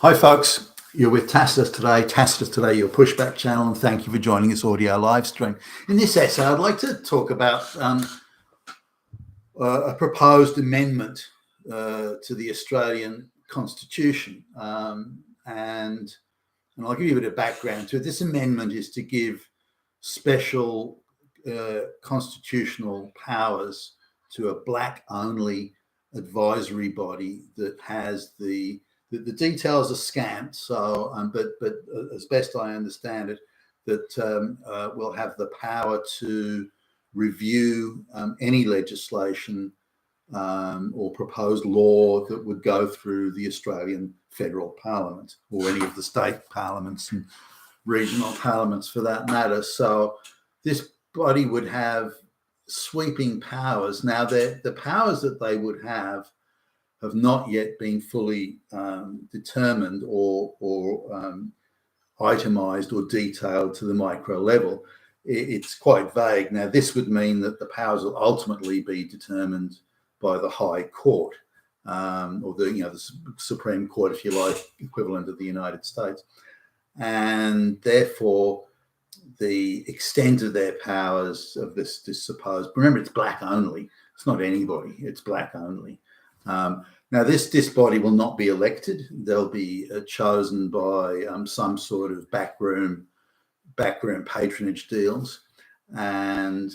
Hi folks, you're with Tacitus Today, your pushback channel, and thank you for joining this audio live stream. In this essay, I'd like to talk about a proposed amendment to the Australian Constitution, and I'll give you a bit of background to it. This amendment is to give special constitutional powers to a black-only advisory body that has the details are scant, so but as best I understand it, that will have the power to review any legislation or proposed law that would go through the Australian Federal Parliament or any of the state parliaments and regional parliaments for that matter. So this body would have sweeping powers. Now, the powers that they would have not yet been fully determined or itemized or detailed to the micro level. It's quite vague. Now, this would mean that the powers will ultimately be determined by the High Court, or the Supreme Court, if you like, equivalent of the United States. And therefore, the extent of their powers of this supposed, remember, it's black only. It's not anybody. It's black only. Now, this body will not be elected. They'll be chosen by some sort of backroom patronage deals, and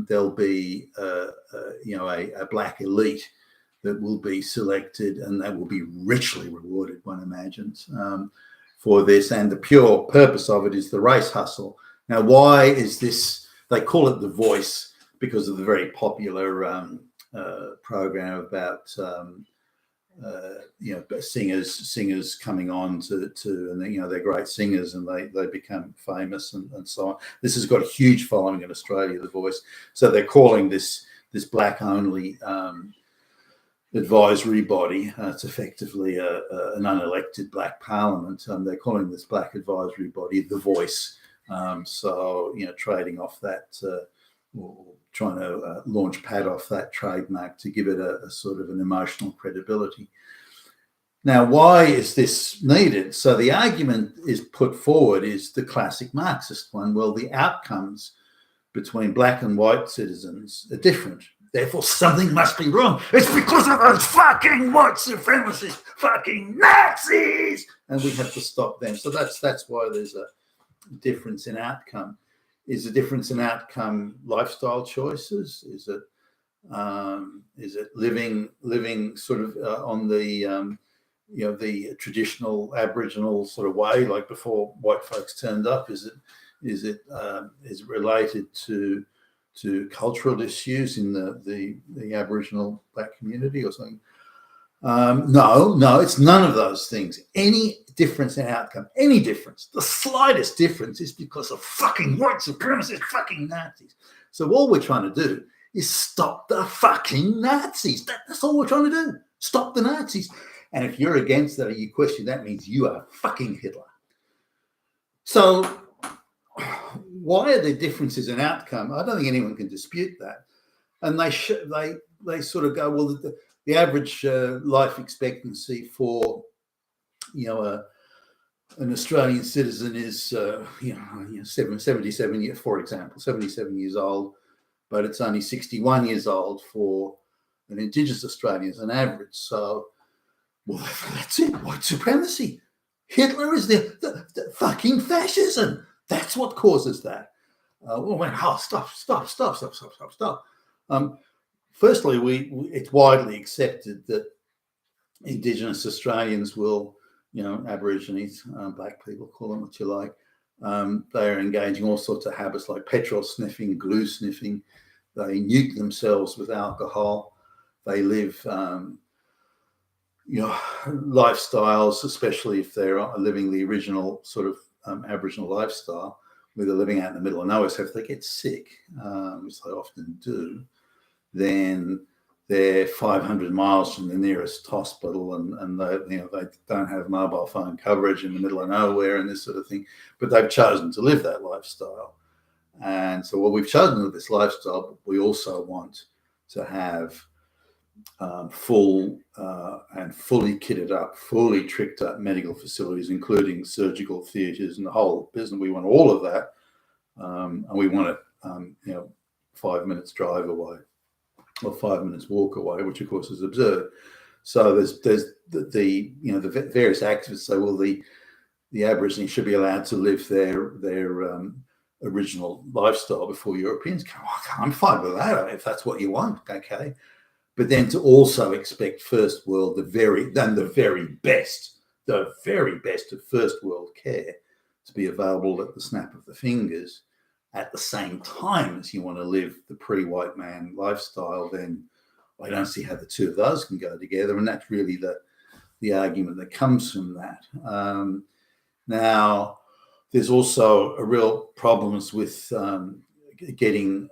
there'll be a black elite that will be selected, and they will be richly rewarded, one imagines, for this. And the pure purpose of it is the race hustle. Now, why is this? They call it The Voice because of the very popular program about singers coming on to and they're great singers and they become famous and so on. This has got a huge following in Australia, The Voice. So they're calling this black only advisory body. It's effectively an unelected black parliament. They're calling this black advisory body The Voice. So trading off that. Or trying to launch pad off that trademark to give it a sort of an emotional credibility. Now, why is this needed? So the argument is put forward is the classic Marxist one. Well, the outcomes between black and white citizens are different. Therefore, something must be wrong. It's because of those fucking white supremacists, fucking Nazis, and we have to stop them. So that's why there's a difference in outcome. Is the difference in outcome lifestyle choices? Is it living sort of on the the traditional Aboriginal sort of way, like before white folks turned up? Is it related to cultural issues in the Aboriginal black community or something? No, it's none of those things. Any difference in outcome, any difference, the slightest difference is because of fucking white supremacists, fucking Nazis. So all we're trying to do is stop the fucking Nazis. That's all we're trying to do. Stop the Nazis. And if you're against that or you question, that means you are fucking Hitler. So why are there differences in outcome? I don't think anyone can dispute that. And they sort of go, well, the average life expectancy for an Australian citizen is 77 years, for example, 77 years old, but it's only 61 years old for an Indigenous Australian as an average. So, well, that's it. White supremacy. Hitler is the fucking fascism. That's what causes that. Stop. Firstly, it's widely accepted that Indigenous Australians will, Aborigines, black people, call them what you like, they are engaging all sorts of habits like petrol sniffing, glue sniffing. They nuke themselves with alcohol. They live, lifestyles, especially if they're living the original sort of Aboriginal lifestyle, where they're living out in the middle of nowhere. So if they get sick, which they often do, then they're 500 miles from the nearest hospital, and they don't have mobile phone coverage in the middle of nowhere and this sort of thing. But they've chosen to live that lifestyle, and so we've chosen this lifestyle. But we also want to have full and fully kitted up, fully tricked up medical facilities, including surgical theatres and the whole business. We want all of that, and we want it, 5 minutes drive away or 5 minutes walk away, which of course is absurd. So there's the various activists say, well, the Aborigines should be allowed to live their original lifestyle before Europeans come. Oh, I'm fine with that if that's what you want, okay. But then to also expect first world, the very best of first world care to be available at the snap of the fingers at the same time as you want to live the pre-white man lifestyle, then I don't see how the two of those can go together. And that's really the argument that comes from that. Now, there's also a real problems with getting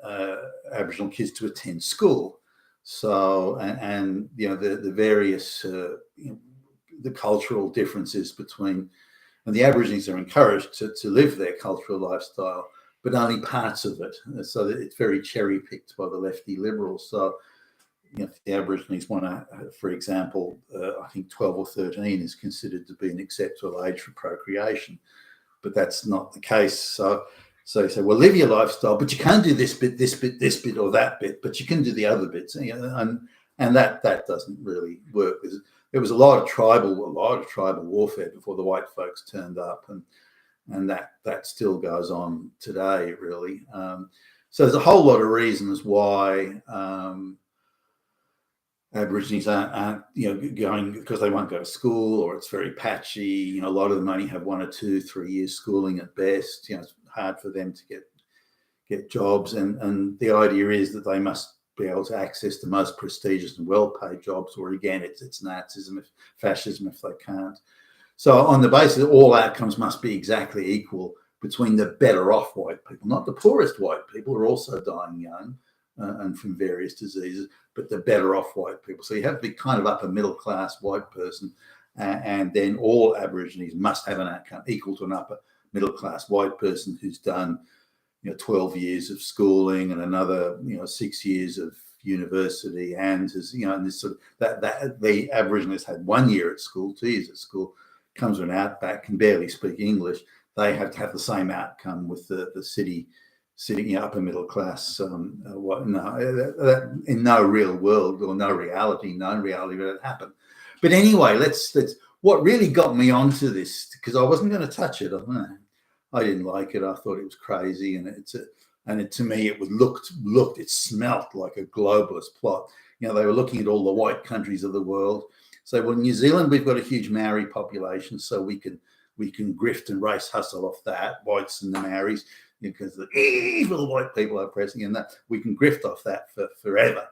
Aboriginal kids to attend school. So, and the various, the cultural differences between, and the Aborigines are encouraged to live their cultural lifestyle, but only parts of it. So that it's very cherry picked by the lefty liberals. So, if the Aborigines want to, for example, I think 12 or 13 is considered to be an acceptable age for procreation, but that's not the case. So you say, well, live your lifestyle, but you can't do this bit, or that bit, but you can do the other bits, and that doesn't really work. There was a lot of tribal warfare before the white folks turned up, and that still goes on today, really. So there's a whole lot of reasons why Aborigines aren't going, because they won't go to school, or it's very patchy. A lot of them only have 1 or 2, 3 years schooling at best. It's hard for them to get jobs, and the idea is that they must be able to access the most prestigious and well-paid jobs, or again, it's Nazism, fascism if they can't. So on the basis that all outcomes must be exactly equal between the better off white people, not the poorest white people who are also dying young and from various diseases, but the better off white people. So you have to be kind of upper middle class white person, and then all Aborigines must have an outcome equal to an upper middle class white person who's done 12 years of schooling and another 6 years of university, and has and this sort of that the Aborigines had 1 year at school, 2 years at school, comes from an outback, can barely speak English. They have to have the same outcome with the city upper middle class. In no real world or known reality would it happen. But anyway, let's what really got me onto this, because I wasn't going to touch it. I didn't like it. I thought it was crazy, and to me it smelt like a globalist plot. They were looking at all the white countries of the world. So, well, New Zealand, we've got a huge Maori population, so we can grift and race hustle off that, whites and the Maoris, because the evil white people are pressing, and that we can grift off that for forever.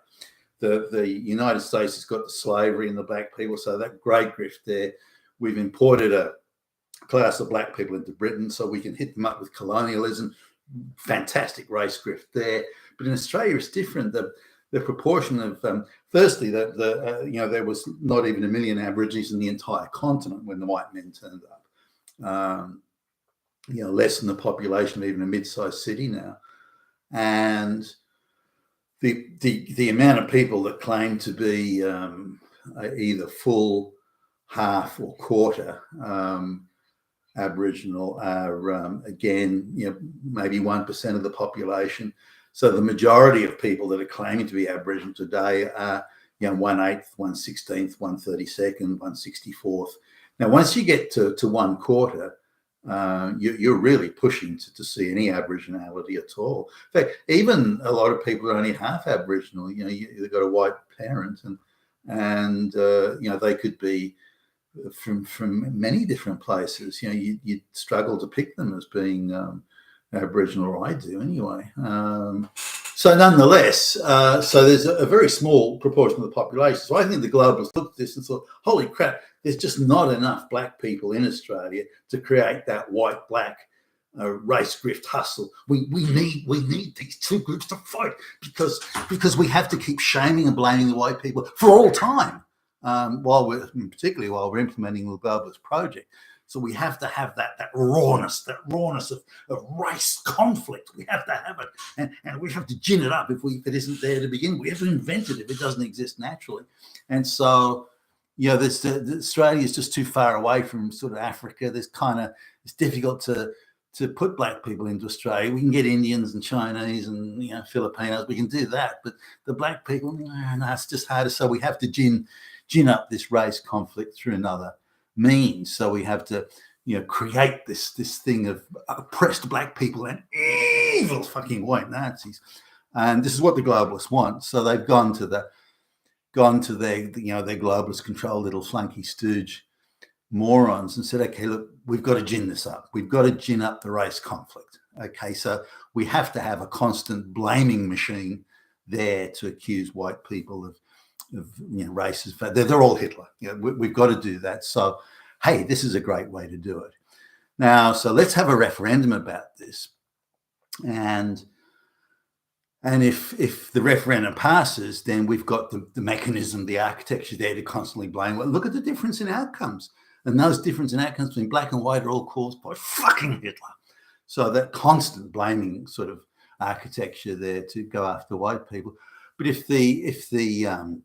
The United States has got the slavery and the black people, so that great grift there. We've imported a class of black people into Britain, so we can hit them up with colonialism. Fantastic race grift there. But in Australia, it's different. The proportion of firstly, there was not even 1 million Aborigines in the entire continent when the white men turned up. Less than the population of even a mid-sized city now, and the amount of people that claim to be either full, half, or quarter Aboriginal are again, maybe 1% of the population. So the majority of people that are claiming to be Aboriginal today are 1/8, 1/16, 1/32, 1/64. Now, once you get to 1/4, you're really pushing to see any Aboriginality at all. In fact, even a lot of people are only half Aboriginal. They've got a white parent, and they could be from many different places. You'd struggle to pick them as being Aboriginal, or I do anyway. So nonetheless, so there's a very small proportion of the population. So I think the globalists looked at this and thought, holy crap, there's just not enough black people in Australia to create that white-black race grift hustle. We need these two groups to fight because we have to keep shaming and blaming the white people for all time, particularly while we're implementing the globalist project. So we have to have that rawness of race conflict. We have to have it, and we have to gin it up if it isn't there to begin. We have to invent it if it doesn't exist naturally. And so, Australia is just too far away from sort of Africa. It's difficult to put black people into Australia. We can get Indians and Chinese and Filipinos. We can do that, but the black people, no, it's just harder. So we have to gin up this race conflict through another means. So we have to, create this thing of oppressed black people and evil fucking white Nazis. And this is what the globalists want. So they've gone to their globalist controlled little flunky stooge morons and said, okay, look, we've got to gin this up. We've got to gin up the race conflict. Okay, so we have to have a constant blaming machine there to accuse white people of racist. They're all Hitler. We've got to do that. So, hey, this is a great way to do it. Now, so let's have a referendum about this. And if the referendum passes, then we've got the mechanism, the architecture there to constantly blame. Well, look at the difference in outcomes. And those difference in outcomes between black and white are all caused by fucking Hitler. So that constant blaming sort of architecture there to go after white people. But if the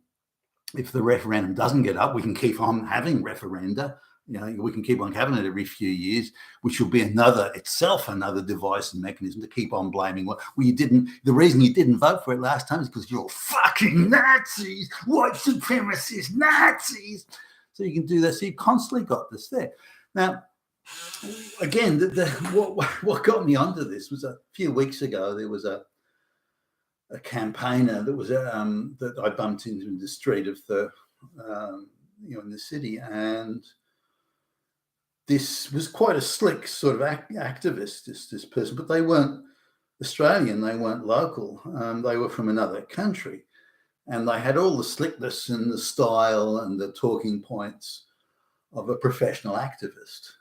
referendum doesn't get up, we can keep on having referenda. We can keep on having it every few years, which will be another device and mechanism to keep on blaming. The reason you didn't vote for it last time is because you're fucking Nazis, white supremacists, Nazis. So you can do this. So you constantly got this there. Now, again, what got me onto this was a few weeks ago. There was a campaigner that was that I bumped into in the street of in the city, and this was quite a slick sort of activist. This person, but they weren't Australian. They weren't local. They were from another country. And they had all the slickness and the style and the talking points of a professional activist.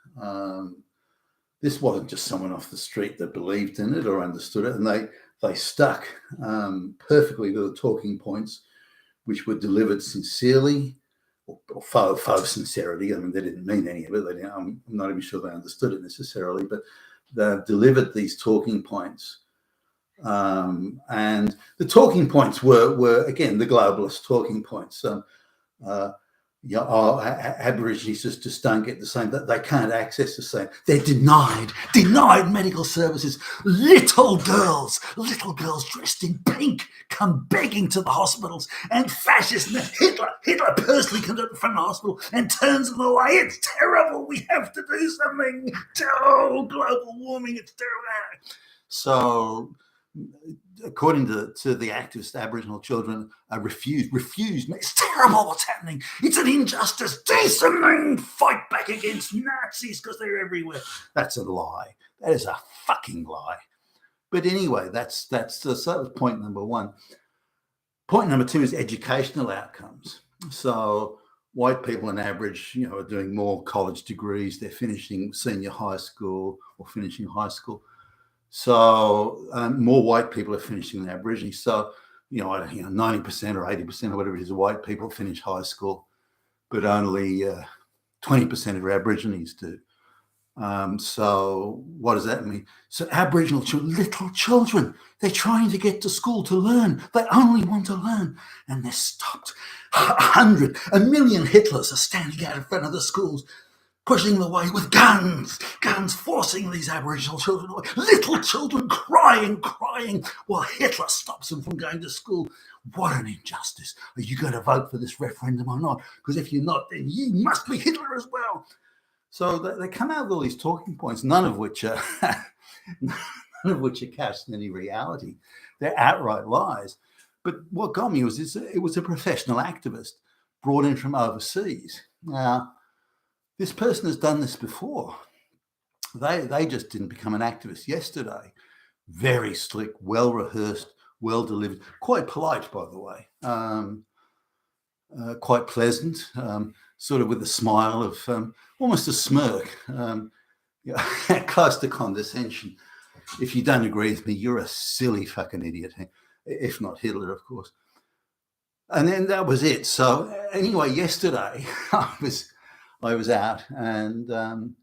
This wasn't just someone off the street that believed in it or understood it. And they stuck perfectly to the talking points, which were delivered sincerely or faux sincerity. I mean, they didn't mean any of it. I'm not even sure they understood it necessarily, but they delivered these talking points. And the talking points were again the globalist talking points. Aborigines just don't get the same. They can't access the same. They're denied medical services. Little girls dressed in pink come begging to the hospitals, and fascists. Hitler personally comes up in front of the hospital and turns them away. It's terrible. We have to do something. Oh, global warming. It's terrible. So, according to the activist, Aboriginal children are refused. It's terrible what's happening. It's an injustice. Do something. Fight back against Nazis because they're everywhere. That's a lie. That is a fucking lie. But anyway, that's point number one. Point number two is educational outcomes. So white people on average, are doing more college degrees. They're finishing senior high school or finishing high school. So more white people are finishing than Aborigines. So, 90% or 80% or whatever it is, white people finish high school, but only 20% of Aborigines do. So what does that mean? So Aboriginal little children, they're trying to get to school to learn. They only want to learn, and they're stopped. 1 million Hitlers are standing out in front of the schools, pushing them away with guns, forcing these Aboriginal children away. Little children crying, while Hitler stops them from going to school. What an injustice. Are you going to vote for this referendum or not? Because if you're not, then you must be Hitler as well. So they come out with all these talking points, none of which are cast in any reality. They're outright lies. But what got me was it was a professional activist brought in from overseas. Now, this person has done this before. They just didn't become an activist yesterday. Very slick, well-rehearsed, well-delivered, quite polite, by the way, quite pleasant, sort of with a smile of almost a smirk, close to condescension. If you don't agree with me, you're a silly fucking idiot, if not Hitler, of course. And then that was it. So anyway, yesterday I was out, and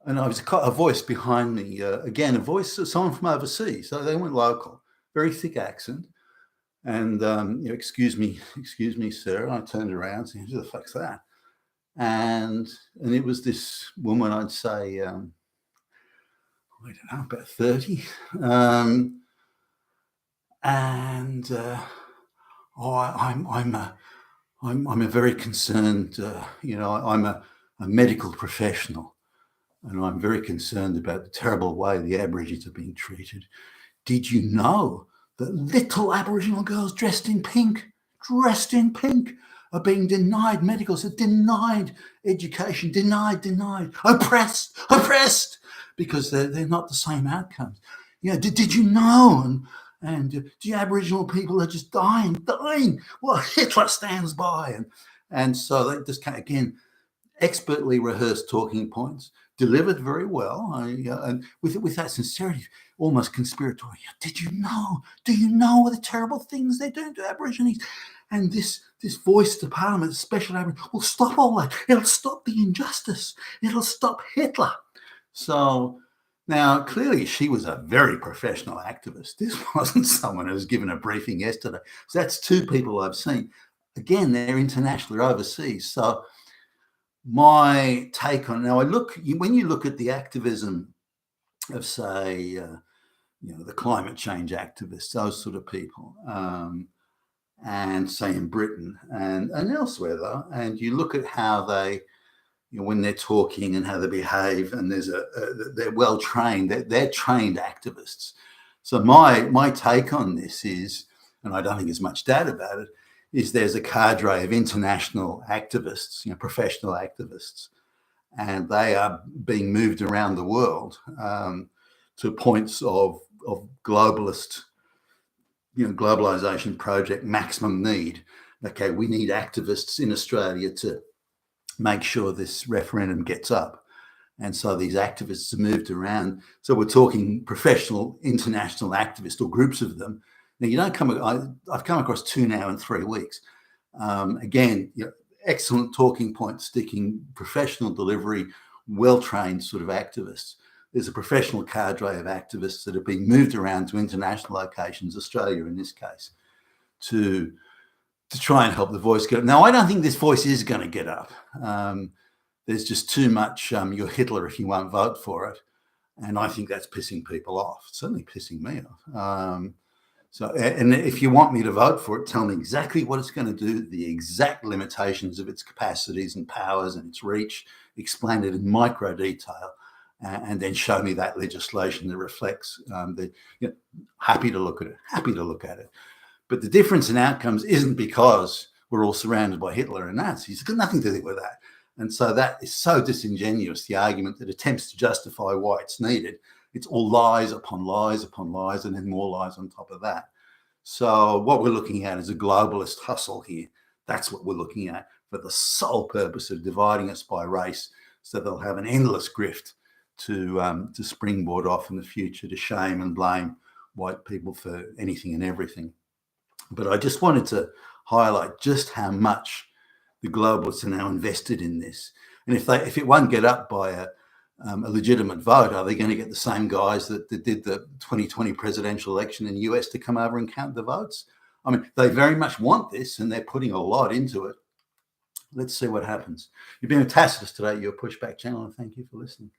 And I was a voice behind me, again, a voice of someone from overseas. So they weren't local, very thick accent. And, excuse me, sir. And I turned around and said, who the fuck's that? And it was this woman, I'd say, I don't know, about 30. I'm a very concerned, I'm a medical professional, and I'm very concerned about the terrible way the Aborigines are being treated. Did you know that little Aboriginal girls dressed in pink, are being denied medical, so denied education, denied, oppressed, because they're not the same outcomes. Did you know? And the Aboriginal people are just dying. Well, Hitler stands by, and so they just again expertly rehearsed talking points, delivered very well, and with that sincerity, almost conspiratorial. Did you know? Do you know the terrible things they're doing to Aborigines? And this voice to Parliament, special Aborigines, will stop all that. It'll stop the injustice. It'll stop Hitler. So now, clearly, she was a very professional activist. This wasn't someone who was given a briefing yesterday. So that's two people I've seen. Again, they're internationally overseas. So my take on now, when you look at the activism of, say, the climate change activists, those sort of people, and say in Britain and elsewhere, though, and you look at how they, when they're talking and how they behave, and they're well trained, they're trained activists. So my take on this is, and I don't think there's much doubt about it, is there's a cadre of international activists, professional activists, and they are being moved around the world to points of globalist, globalization project maximum need. Okay, we need activists in Australia to make sure this referendum gets up. And so these activists are moved around. So we're talking professional international activists or groups of them. Now, I've come across two now in 3 weeks. Again, excellent talking point, sticking, professional delivery, well-trained sort of activists. There's a professional cadre of activists that have been moved around to international locations, Australia in this case, to try and help the voice get up. Now, I don't think this voice is going to get up. There's just too much, you're Hitler if you won't vote for it. And I think that's pissing people off, certainly pissing me off. And if you want me to vote for it, tell me exactly what it's going to do, the exact limitations of its capacities and powers and its reach, explain it in micro detail, and then show me that legislation that reflects happy to look at it. But the difference in outcomes isn't because we're all surrounded by Hitler and Nazis. It's got nothing to do with that. And so that is so disingenuous, the argument that attempts to justify why it's needed. It's all lies upon lies upon lies, and then more lies on top of that. So what we're looking at is a globalist hustle here. That's what we're looking at, for the sole purpose of dividing us by race, so they'll have an endless grift to springboard off in the future to shame and blame white people for anything and everything. But I just wanted to highlight just how much the globalists are now invested in this. And if it won't get up by a legitimate vote, are they going to get the same guys that did the 2020 presidential election in the US to come over and count the votes? I mean, they very much want this, and they're putting a lot into it. Let's see what happens. You've been with Tacitus today, your Pushback channel, and thank you for listening.